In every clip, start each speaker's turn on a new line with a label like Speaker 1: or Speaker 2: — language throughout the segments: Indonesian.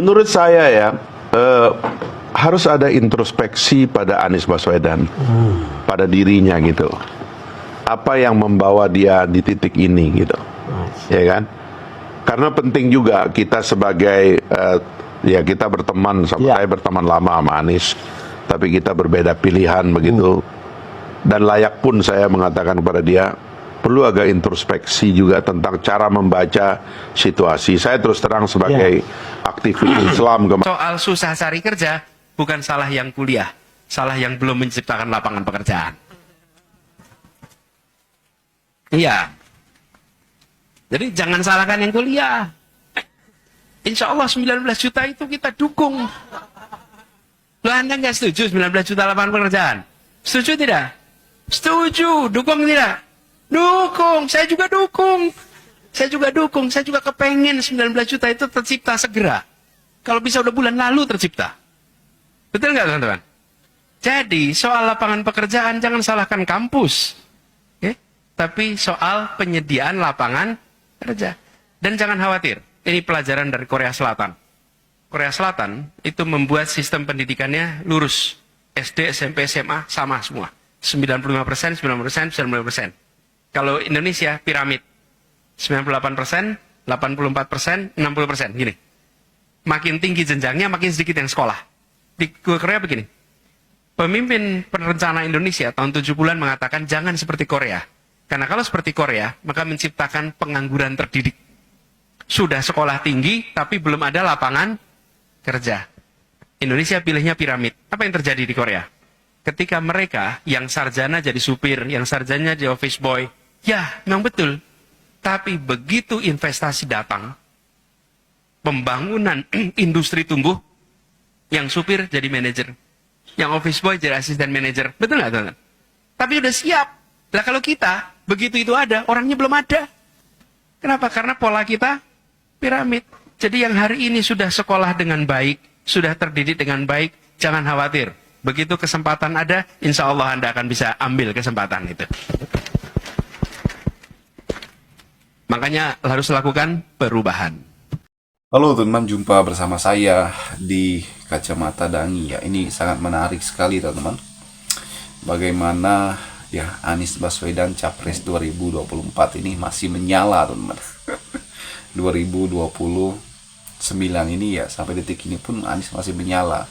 Speaker 1: Menurut saya ya, eh, harus ada introspeksi pada Anies Baswedan, pada dirinya gitu. Apa yang membawa dia di titik ini gitu, ya kan? Karena penting juga kita sebagai ya kita berteman, saya berteman lama sama Anies, tapi kita berbeda pilihan begitu. Dan layak pun saya mengatakan kepada dia, perlu agak introspeksi juga tentang cara membaca situasi. Saya terus terang sebagai aktivis Islam
Speaker 2: Soal susah cari kerja, bukan salah yang kuliah, salah yang belum menciptakan lapangan pekerjaan. Iya. Jadi jangan salahkan yang kuliah. Insya Allah 19 juta itu kita dukung. Loh, Anda nggak setuju 19 juta lapangan pekerjaan? Setuju tidak? Setuju. Dukung tidak? Dukung. Saya juga dukung. Saya juga dukung. Saya juga kepengen 19 juta itu tercipta segera. Kalau bisa udah bulan lalu tercipta. Betul nggak teman-teman? Jadi soal lapangan pekerjaan jangan salahkan kampus. Tapi soal penyediaan lapangan kerja. Dan jangan khawatir, ini pelajaran dari Korea Selatan. Korea Selatan itu membuat sistem pendidikannya lurus. SD, SMP, SMA sama semua. 95%, 90%, 90%. Kalau Indonesia piramid. 98%, 84%, 60%. Gini. Makin tinggi jenjangnya, makin sedikit yang sekolah. Di Korea begini. Pemimpin perencana Indonesia tahun 70-an mengatakan jangan seperti Korea. Karena kalau seperti Korea, maka menciptakan pengangguran terdidik. Sudah sekolah tinggi, tapi belum ada lapangan kerja. Indonesia pilihnya piramid. Apa yang terjadi di Korea? Ketika mereka yang sarjana jadi supir, yang sarjana jadi office boy, ya memang betul. Tapi begitu investasi datang, pembangunan industri tumbuh, yang supir jadi manajer, yang office boy jadi asisten manajer. Betul nggak, teman-teman? Tapi udah siap. Lah kalau kita, begitu itu ada, orangnya belum ada. Kenapa? Karena pola kita piramid. Jadi yang hari ini sudah sekolah dengan baik, sudah terdidik dengan baik, jangan khawatir. Begitu kesempatan ada, insya Allah Anda akan bisa ambil kesempatan itu. Makanya harus lakukan perubahan.
Speaker 3: Halo teman-teman, jumpa bersama saya di Kacamata Dangi ya. Ini sangat menarik sekali teman-teman. Bagaimana ya Anies Baswedan Capres 2024 ini masih menyala teman-teman. 2029 ini ya sampai detik ini pun Anies masih menyala.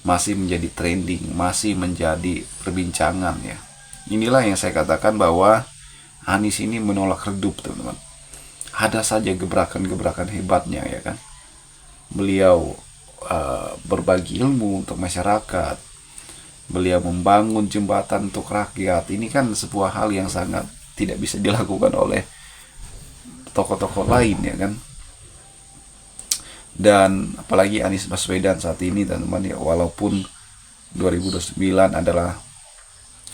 Speaker 3: Masih menjadi trending, masih menjadi perbincangan ya. Inilah yang saya katakan bahwa Anies ini menolak redup teman-teman. Ada saja gebrakan-gebrakan hebatnya ya kan. Beliau berbagi ilmu untuk masyarakat. Beliau membangun jembatan untuk rakyat. Ini kan sebuah hal yang sangat tidak bisa dilakukan oleh tokoh-tokoh lain ya kan. Dan apalagi Anies Baswedan saat ini teman-teman ya, walaupun 2029 adalah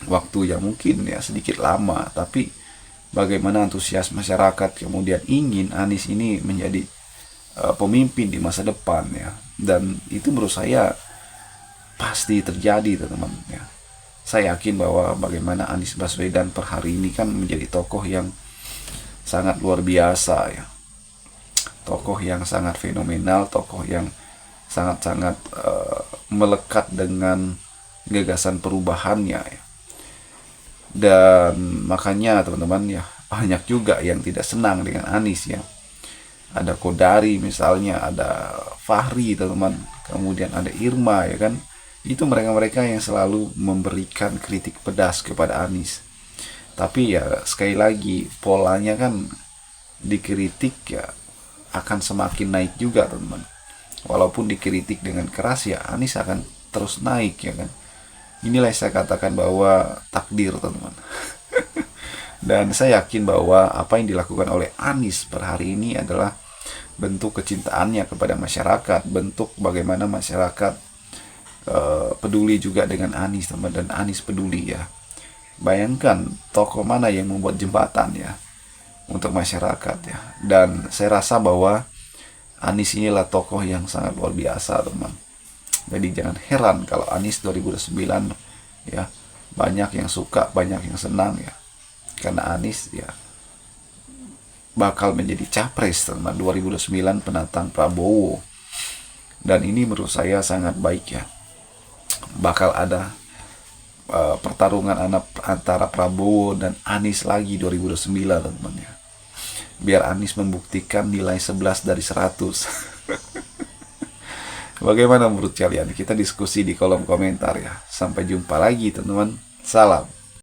Speaker 3: waktu yang mungkin ya sedikit lama, tapi bagaimana antusias masyarakat kemudian ingin Anies ini menjadi pemimpin di masa depan ya. Dan itu menurut saya pasti terjadi teman-teman ya. Saya yakin bahwa bagaimana Anies Baswedan per hari ini kan menjadi tokoh yang sangat luar biasa ya. Tokoh yang sangat fenomenal, tokoh yang sangat-sangat melekat dengan gagasan perubahannya ya. Dan makanya teman-teman ya, banyak juga yang tidak senang dengan Anies ya. Ada Kodari misalnya, ada Fahri teman-teman, kemudian ada Irma ya kan. Itu mereka-mereka yang selalu memberikan kritik pedas kepada Anies. Tapi ya sekali lagi polanya kan dikritik ya akan semakin naik juga teman-teman. Walaupun dikritik dengan keras ya Anies akan terus naik ya kan. Inilah yang saya katakan bahwa takdir teman-teman. Dan saya yakin bahwa apa yang dilakukan oleh Anies per hari ini adalah bentuk kecintaannya kepada masyarakat, bentuk bagaimana masyarakat peduli juga dengan Anies teman-teman, dan Anies peduli ya. Bayangkan tokoh mana yang membuat jembatan ya untuk masyarakat ya. Dan saya rasa bahwa Anies inilah tokoh yang sangat luar biasa teman. Jadi jangan heran kalau Anies 2009 ya banyak yang suka, banyak yang senang ya. Karena Anies ya bakal menjadi capres teman 2029 penantang Prabowo. Dan ini menurut saya sangat baik ya. Bakal ada pertarungan antara Prabowo dan Anies lagi 2029 teman-teman ya. Biar Anies membuktikan nilai 11 dari 100. Bagaimana menurut kalian? Kita diskusi di kolom komentar ya. Sampai jumpa lagi teman-teman. Salam.